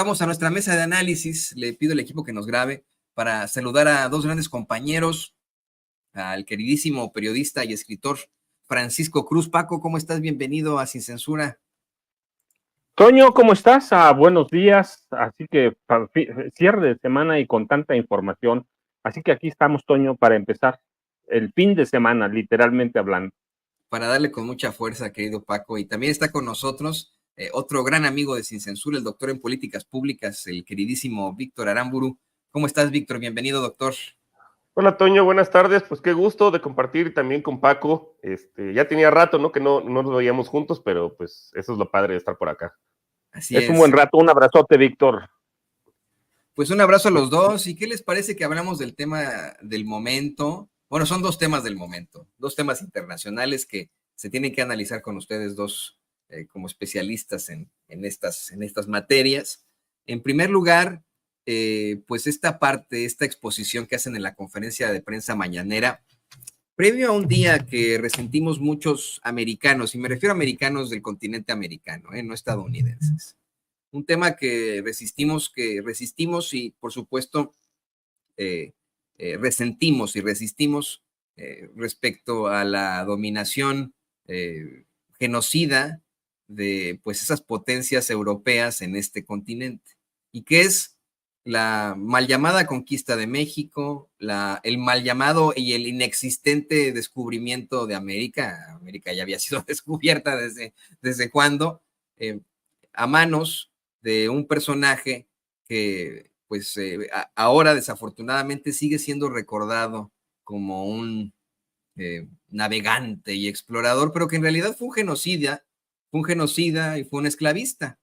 Vamos a nuestra mesa de análisis. Le pido al equipo que nos grabe para saludar a dos grandes compañeros, al queridísimo periodista y escritor Francisco Cruz. Paco, ¿cómo estás? Bienvenido a Sin Censura. Toño, ¿cómo estás? Buenos días. Así que cierre de semana y con tanta información. Así que aquí estamos, Toño, para empezar el fin de semana, literalmente hablando. Para darle con mucha fuerza, querido Paco. Y también está con nosotros otro gran amigo de Sin Censura, el doctor en políticas públicas, el queridísimo Víctor Aramburu. ¿Cómo estás, Víctor? Bienvenido, doctor. Hola, Toño, buenas tardes. Pues qué gusto de compartir también con Paco. Ya tenía rato, ¿no? Que no nos veíamos juntos, pero pues eso es lo padre de estar por acá. Así es. Un buen rato. Un abrazote, Víctor. Pues un abrazo a los dos. ¿Y qué les parece que hablamos del tema del momento? Bueno, son dos temas del momento, dos temas internacionales que se tienen que analizar con ustedes dos como especialistas en estas materias. En primer lugar, pues esta exposición que hacen en la conferencia de prensa mañanera, previo a un día que resentimos muchos americanos, y me refiero a americanos del continente americano, no estadounidenses. Un tema que resistimos y, por supuesto, resentimos y resistimos respecto a la dominación genocida de pues esas potencias europeas en este continente, y que es la mal llamada conquista de México, el mal llamado y el inexistente descubrimiento de América. América ya había sido descubierta desde cuándo, a manos de un personaje que pues ahora desafortunadamente sigue siendo recordado como un navegante y explorador, pero que en realidad fue un genocida y fue un esclavista.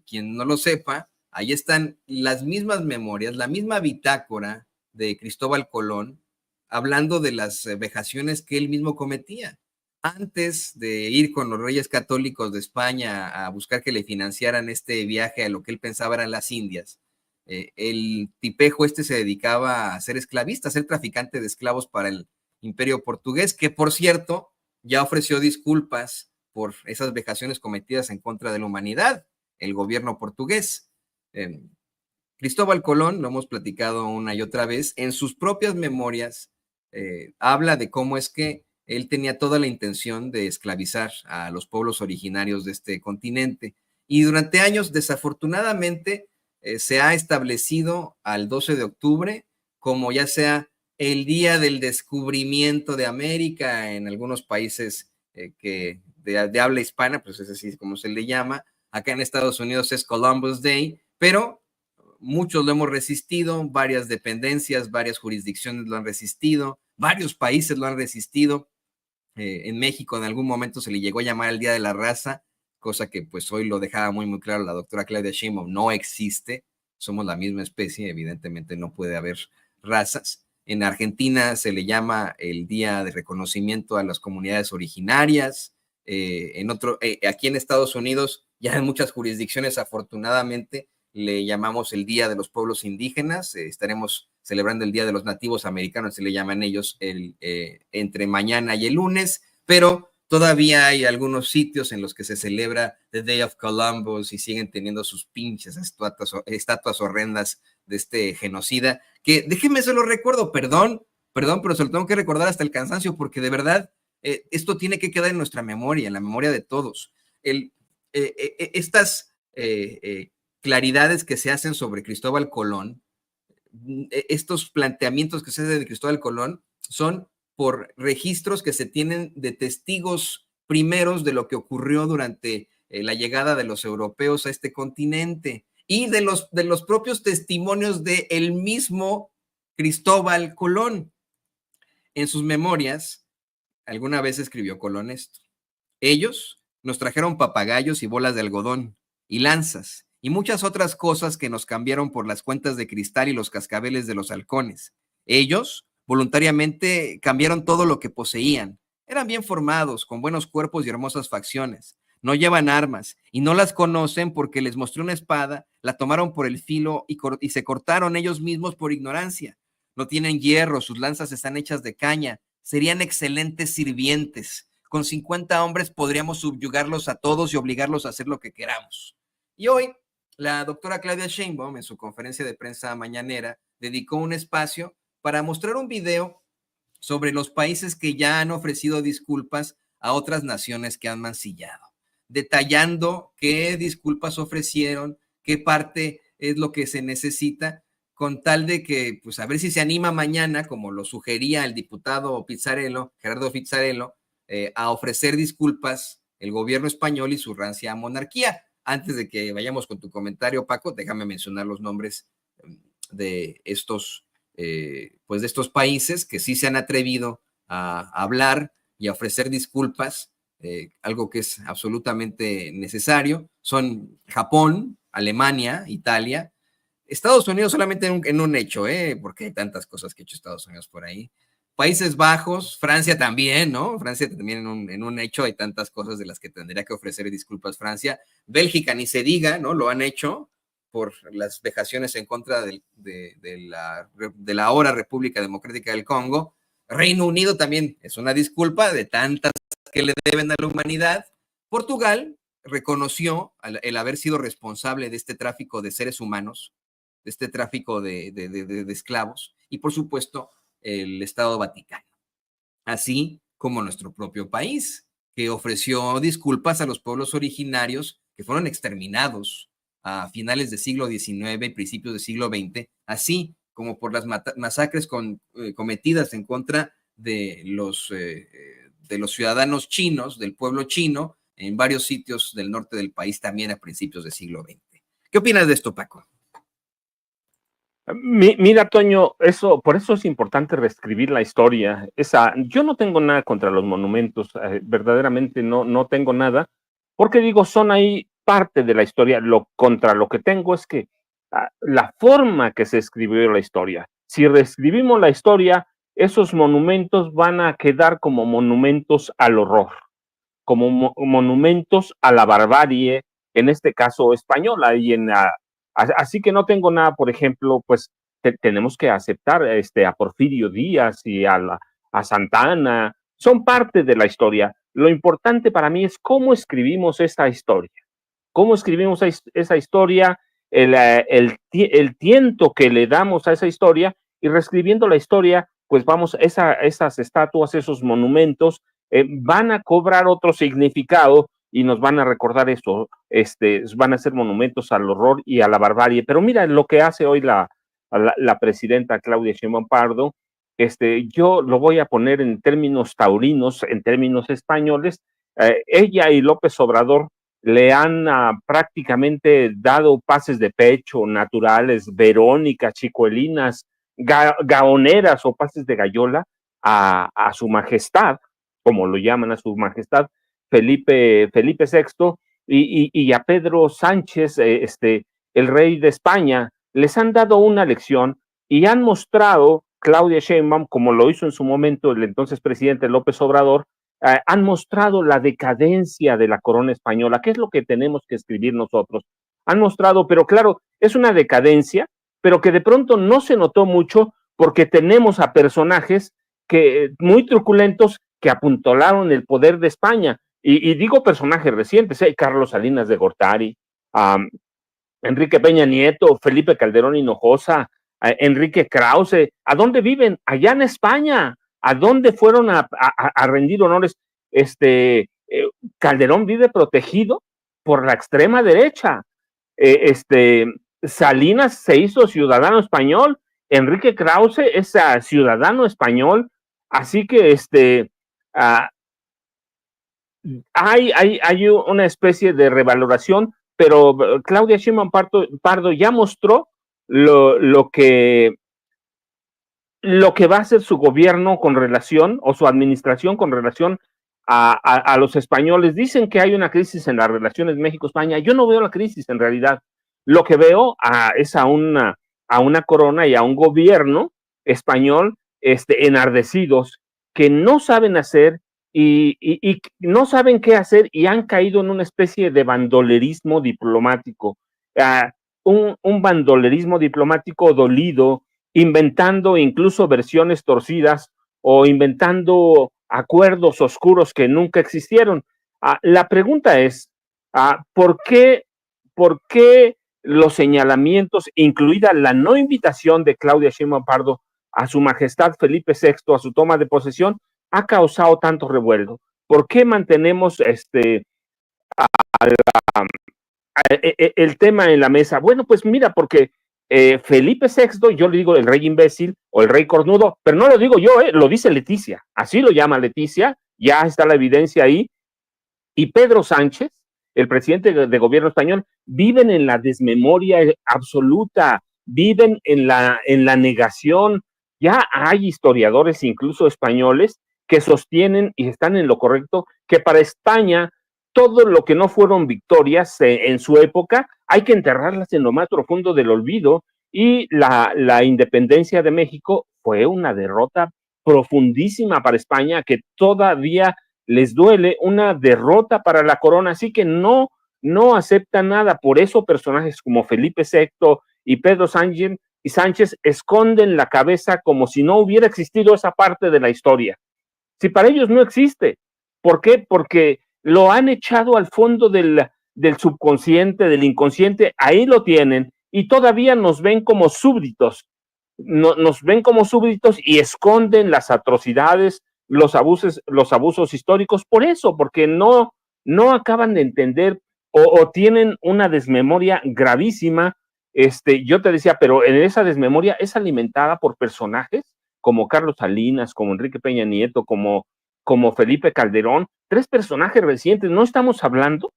Quien no lo sepa, ahí están las mismas memorias, la misma bitácora de Cristóbal Colón, hablando de las vejaciones que él mismo cometía. Antes de ir con los reyes católicos de España a buscar que le financiaran este viaje a lo que él pensaba eran las Indias, el tipejo se dedicaba a ser esclavista, a ser traficante de esclavos para el Imperio Portugués, que por cierto ya ofreció disculpas por esas vejaciones cometidas en contra de la humanidad, el gobierno portugués. Cristóbal Colón, lo hemos platicado una y otra vez, en sus propias memorias habla de cómo es que él tenía toda la intención de esclavizar a los pueblos originarios de este continente, y durante años, desafortunadamente, se ha establecido al 12 de octubre como ya sea el día del descubrimiento de América en algunos países de habla hispana, pues es así como se le llama. Acá en Estados Unidos es Columbus Day, pero muchos lo hemos resistido, varias dependencias, varias jurisdicciones lo han resistido, varios países lo han resistido. En México en algún momento se le llegó a llamar el Día de la Raza, cosa que pues hoy lo dejaba muy claro la doctora Claudia Sheinbaum, no existe, somos la misma especie, evidentemente no puede haber razas. En Argentina se le llama el Día de Reconocimiento a las Comunidades Originarias. Aquí en Estados Unidos, ya en muchas jurisdicciones, afortunadamente, le llamamos el Día de los Pueblos Indígenas. Estaremos celebrando el Día de los Nativos Americanos, se le llaman ellos, entre mañana y el lunes, pero todavía hay algunos sitios en los que se celebra The Day of Columbus y siguen teniendo sus pinches estatuas horrendas de este genocida, que déjenme se lo recuerdo, perdón, pero se lo tengo que recordar hasta el cansancio, porque de verdad esto tiene que quedar en nuestra memoria, en la memoria de todos. Estas claridades que se hacen sobre Cristóbal Colón, estos planteamientos que se hacen de Cristóbal Colón, son por registros que se tienen de testigos primeros de lo que ocurrió durante la llegada de los europeos a este continente, y de los propios testimonios de el mismo Cristóbal Colón. En sus memorias, alguna vez escribió Colón esto: ellos nos trajeron papagayos y bolas de algodón y lanzas y muchas otras cosas que nos cambiaron por las cuentas de cristal y los cascabeles de los halcones. Ellos voluntariamente cambiaron todo lo que poseían. Eran bien formados, con buenos cuerpos y hermosas facciones. No llevan armas y no las conocen porque les mostré una espada, la tomaron por el filo y se cortaron ellos mismos por ignorancia. No tienen hierro, sus lanzas están hechas de caña. Serían excelentes sirvientes. Con 50 hombres podríamos subyugarlos a todos y obligarlos a hacer lo que queramos. Y hoy La doctora Claudia Sheinbaum, en su conferencia de prensa mañanera, dedicó un espacio para mostrar un video sobre los países que ya han ofrecido disculpas a otras naciones que han mancillado, detallando qué disculpas ofrecieron, qué parte es lo que se necesita, con tal de que, pues, a ver si se anima mañana, como lo sugería el diputado Pizzarello, Gerardo Pizzarello, a ofrecer disculpas el gobierno español y su rancia monarquía. Antes de que vayamos con tu comentario, Paco, déjame mencionar los nombres de estos pues de estos países que sí se han atrevido a hablar y a ofrecer disculpas, algo que es absolutamente necesario. Son Japón, Alemania, Italia, Estados Unidos solamente en un hecho, porque hay tantas cosas que ha hecho Estados Unidos por ahí. Países Bajos, Francia también, ¿no? Francia también en un hecho, hay tantas cosas de las que tendría que ofrecer disculpas Francia. Bélgica, ni se diga, ¿no? Lo han hecho por las vejaciones en contra de la ahora República Democrática del Congo. Reino Unido también es una disculpa de tantas que le deben a la humanidad. Portugal reconoció el haber sido responsable de este tráfico de seres humanos, de este tráfico de esclavos, y por supuesto el Estado Vaticano, así como nuestro propio país, que ofreció disculpas a los pueblos originarios que fueron exterminados a finales del siglo XIX y principios del siglo XX, así como por las masacres cometidas en contra de los ciudadanos chinos, del pueblo chino, en varios sitios del norte del país también a principios del siglo XX. ¿Qué opinas de esto, Paco? Mira, Toño, por eso es importante reescribir la historia. Yo no tengo nada contra los monumentos, verdaderamente no tengo nada, porque digo, son ahí parte de la historia. Contra lo que tengo es que la forma que se escribió la historia, si reescribimos la historia, esos monumentos van a quedar como monumentos al horror, como monumentos a la barbarie, en este caso española, así que no tengo nada, por ejemplo, pues tenemos que aceptar a Porfirio Díaz y a Santana, son parte de la historia. Lo importante para mí es cómo escribimos esta historia, cómo escribimos esa historia, el tiento que le damos a esa historia, y reescribiendo la historia, pues esas estatuas, esos monumentos, van a cobrar otro significado y nos van a recordar eso, van a ser monumentos al horror y a la barbarie. Pero mira lo que hace hoy la presidenta Claudia Sheinbaum Pardo. Yo lo voy a poner en términos taurinos, en términos españoles. Ella y López Obrador le han prácticamente dado pases de pecho naturales, verónicas, chicuelinas, gaoneras o pases de gallola a su majestad, como lo llaman a su majestad, Felipe VI, y a Pedro Sánchez, el rey de España. Les han dado una lección y han mostrado, Claudia Sheinbaum, como lo hizo en su momento el entonces presidente López Obrador, han mostrado la decadencia de la corona española. ¿Qué es lo que tenemos que escribir nosotros? Han mostrado, pero claro, es una decadencia, pero que de pronto no se notó mucho porque tenemos a personajes muy truculentos que apuntalaron el poder de España. Y digo personajes recientes, Carlos Salinas de Gortari, Enrique Peña Nieto, Felipe Calderón Hinojosa, Enrique Krause. ¿A dónde viven? Allá en España. ¿A dónde fueron a rendir honores? Calderón vive protegido por la extrema derecha. Salinas se hizo ciudadano español, Enrique Krause es ciudadano español, así que hay una especie de revaloración, pero Claudia Sheinbaum Pardo ya mostró lo que va a hacer su gobierno con relación, o su administración con relación a los españoles. Dicen que hay una crisis en las relaciones México-España. Yo no veo la crisis en realidad. Lo que veo es a una corona y a un gobierno español enardecidos, que no saben hacer y no saben qué hacer, y han caído en una especie de bandolerismo diplomático, un bandolerismo diplomático dolido, inventando incluso versiones torcidas o inventando acuerdos oscuros que nunca existieron. La pregunta es, ¿por qué los señalamientos, incluida la no invitación de Claudia Sheinbaum Pardo a su majestad Felipe VI a su toma de posesión, ha causado tanto revuelo? ¿Por qué mantenemos el tema en la mesa? Bueno, pues mira, porque Felipe VI, yo le digo el rey imbécil o el rey cornudo, pero no lo digo yo, lo dice Leticia, así lo llama Leticia, ya está la evidencia ahí, y Pedro Sánchez, el presidente de gobierno español, viven en la desmemoria absoluta, viven en la negación. Ya hay historiadores, incluso españoles, que sostienen y están en lo correcto, que para España todo lo que no fueron victorias en su época hay que enterrarlas en lo más profundo del olvido, y la independencia de México fue una derrota profundísima para España que todavía les duele, una derrota para la corona, así que no aceptan nada. Por eso personajes como Felipe VI y Pedro Sánchez esconden la cabeza como si no hubiera existido esa parte de la historia. Si para ellos no existe. ¿Por qué? Porque lo han echado al fondo del subconsciente, del inconsciente, ahí lo tienen, y todavía nos ven como súbditos. Nos ven como súbditos y esconden las atrocidades, los abusos históricos, por eso, porque no acaban de entender o tienen una desmemoria gravísima. Yo te decía, pero en esa desmemoria es alimentada por personajes como Carlos Salinas, como Enrique Peña Nieto, como Felipe Calderón, 3 personajes recientes. No estamos hablando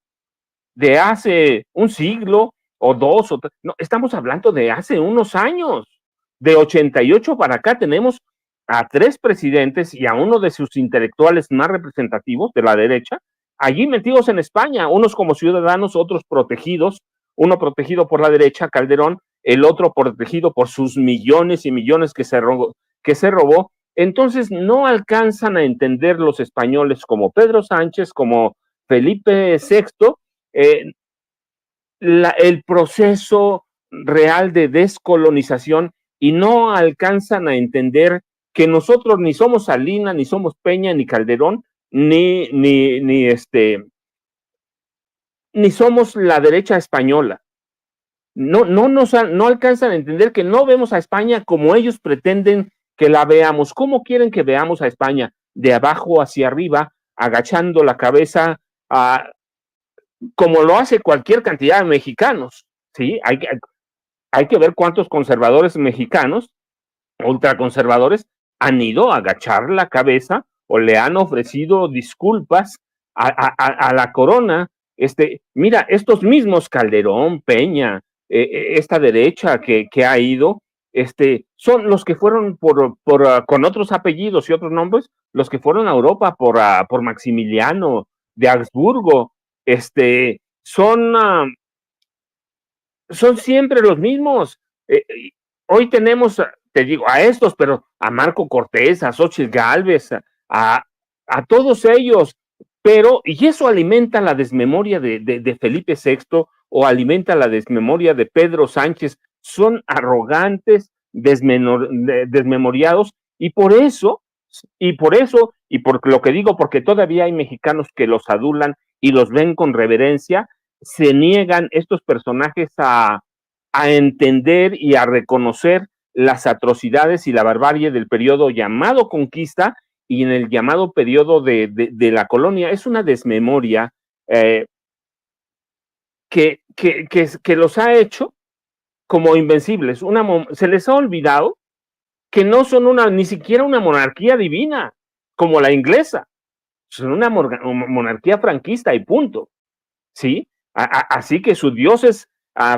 de hace un siglo o 2 o 3, no, estamos hablando de hace unos años. De 88 para acá tenemos a 3 presidentes y a uno de sus intelectuales más representativos de la derecha, allí metidos en España, unos como ciudadanos, otros protegidos, uno protegido por la derecha, Calderón, el otro protegido por sus millones y millones que se robó. Entonces no alcanzan a entender los españoles como Pedro Sánchez, como Felipe VI, el proceso real de descolonización, y no alcanzan a entender que nosotros ni somos Salinas, ni somos Peña, ni Calderón, ni somos la derecha española. No alcanzan a entender que no vemos a España como ellos pretenden que la veamos. ¿Cómo quieren que veamos a España? De abajo hacia arriba, agachando la cabeza, como lo hace cualquier cantidad de mexicanos, ¿sí? Hay que ver cuántos conservadores mexicanos, ultraconservadores, han ido a agachar la cabeza o le han ofrecido disculpas a la corona. Mira, estos mismos Calderón, Peña, esta derecha que ha ido, son los que fueron con otros apellidos y otros nombres, los que fueron a Europa por Maximiliano de Habsburgo. Son siempre los mismos. Hoy tenemos, te digo, a estos, pero a Marco Cortés, a Xóchitl Gálvez, a todos ellos, y eso alimenta la desmemoria de Felipe VI, o alimenta la desmemoria de Pedro Sánchez. Son arrogantes, desmemoriados, y por lo que digo, porque todavía hay mexicanos que los adulan y los ven con reverencia, se niegan estos personajes a entender y a reconocer las atrocidades y la barbarie del periodo llamado conquista y en el llamado periodo de la colonia. Es una desmemoria que los ha hecho como invencibles. Se les ha olvidado que no son ni siquiera una monarquía divina como la inglesa, son una monarquía franquista y punto, ¿sí? Así que su dios es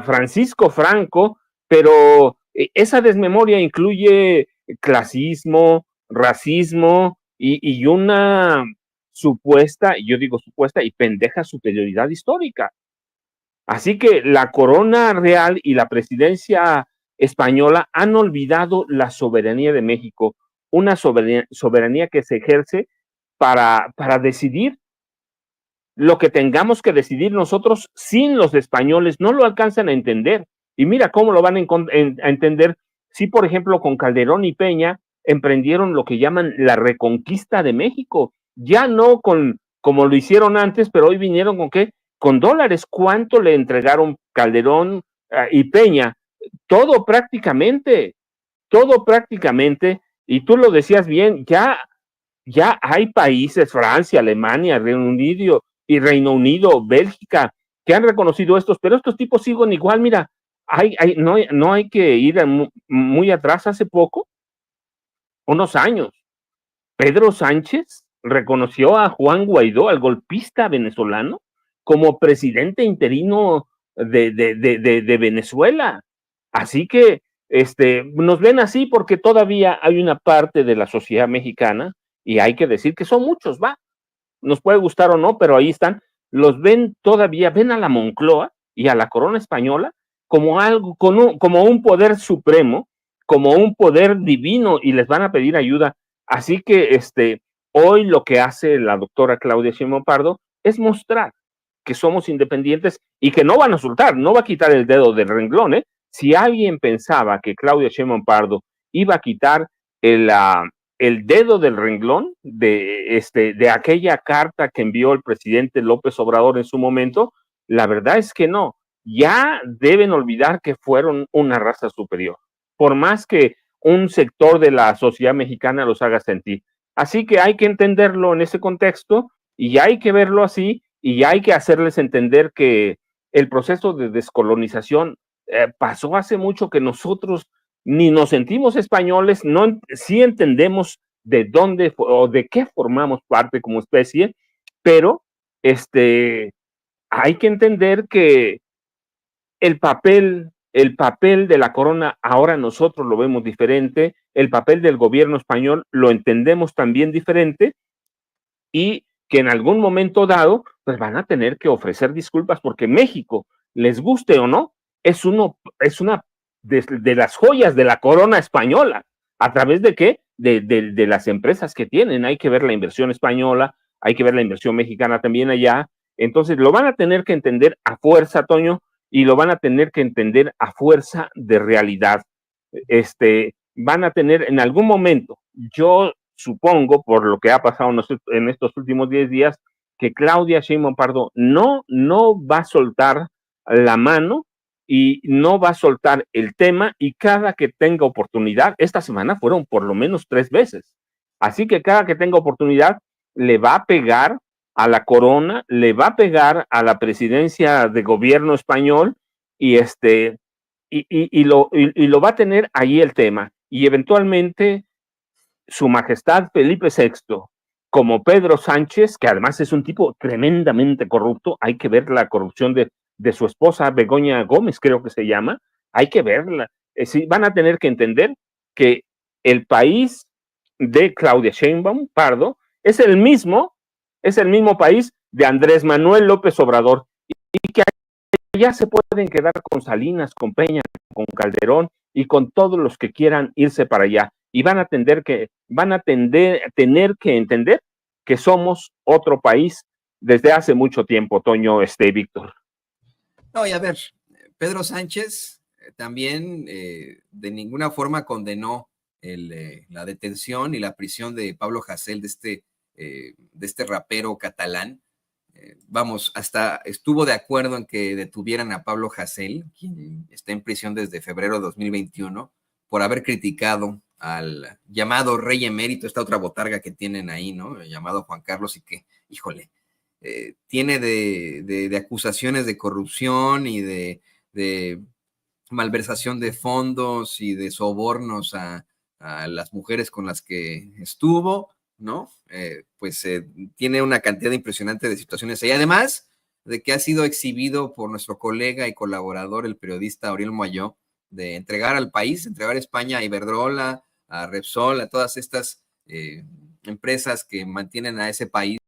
Francisco Franco, pero esa desmemoria incluye clasismo, racismo y una supuesta, yo digo supuesta y pendeja superioridad histórica. Así que la corona real y la presidencia española han olvidado la soberanía de México, una soberanía que se ejerce para decidir lo que tengamos que decidir nosotros sin los españoles. No lo alcanzan a entender. Y mira cómo lo van a entender si, por ejemplo, con Calderón y Peña emprendieron lo que llaman la reconquista de México. Ya no como lo hicieron antes, pero hoy vinieron con ¿qué? Con dólares. ¿Cuánto le entregaron Calderón, y Peña, todo prácticamente, y tú lo decías bien, ya hay países, Francia, Alemania, Reino Unido, Bélgica, que han reconocido estos, pero estos tipos siguen igual. Mira, no hay que ir muy atrás. Hace poco, unos años, Pedro Sánchez reconoció a Juan Guaidó, al golpista venezolano, como presidente interino de Venezuela. Así que nos ven así porque todavía hay una parte de la sociedad mexicana, y hay que decir que son muchos, nos puede gustar o no, pero ahí están, los ven todavía, ven a la Moncloa y a la corona española como algo, como un poder supremo, como un poder divino, y les van a pedir ayuda. Así que hoy lo que hace la doctora Claudia Sheinbaum Pardo es mostrar que somos independientes y que no van a soltar, no va a quitar el dedo del renglón, ¿eh? Si alguien pensaba que Claudia Sheinbaum Pardo iba a quitar el dedo del renglón de aquella carta que envió el presidente López Obrador en su momento, la verdad es que no. Ya deben olvidar que fueron una raza superior, por más que un sector de la sociedad mexicana los haga sentir. Así que hay que entenderlo en ese contexto, y hay que verlo así, y hay que hacerles entender que el proceso de descolonización pasó hace mucho, que nosotros ni nos sentimos españoles, no, sí entendemos de dónde o de qué formamos parte como especie, pero hay que entender que el papel de la corona ahora nosotros lo vemos diferente, el papel del gobierno español lo entendemos también diferente, y que en algún momento dado pues van a tener que ofrecer disculpas, porque México, les guste o no, es una de las joyas de la corona española. ¿A través de qué? De las empresas que tienen. Hay que ver la inversión española, hay que ver la inversión mexicana también allá. Entonces lo van a tener que entender a fuerza, Toño, y lo van a tener que entender a fuerza de realidad. Van a tener en algún momento, yo supongo, por lo que ha pasado en estos últimos 10 días, que Claudia Sheinbaum Pardo no va a soltar la mano y no va a soltar el tema, y cada que tenga oportunidad, esta semana fueron por lo menos 3 veces, así que cada que tenga oportunidad le va a pegar a la corona, le va a pegar a la presidencia de gobierno español, y lo va a tener ahí el tema, y eventualmente su majestad Felipe VI, como Pedro Sánchez, que además es un tipo tremendamente corrupto. Hay que ver la corrupción de su esposa Begoña Gómez, creo que se llama, hay que verla. Sí, van a tener que entender que el país de Claudia Sheinbaum Pardo es el mismo país de Andrés Manuel López Obrador, y que allá se pueden quedar con Salinas, con Peña, con Calderón y con todos los que quieran irse para allá, y van a tener que entender que somos otro país desde hace mucho tiempo, Toño, Víctor. No, y a ver, Pedro Sánchez también de ninguna forma condenó la detención y la prisión de Pablo Hasél, de este rapero catalán. Vamos, hasta estuvo de acuerdo en que detuvieran a Pablo Hasél, quien está en prisión desde febrero de 2021, por haber criticado al llamado rey emérito, esta otra botarga que tienen ahí, ¿no? El llamado Juan Carlos, y que, híjole, tiene de acusaciones de corrupción y de malversación de fondos y de sobornos a las mujeres con las que estuvo, ¿no? Tiene una cantidad impresionante de situaciones ahí, además de que ha sido exhibido por nuestro colega y colaborador, el periodista Auriel Moyó, de entregar al país, entregar a España a Iberdrola, a Repsol, a todas estas empresas que mantienen a ese país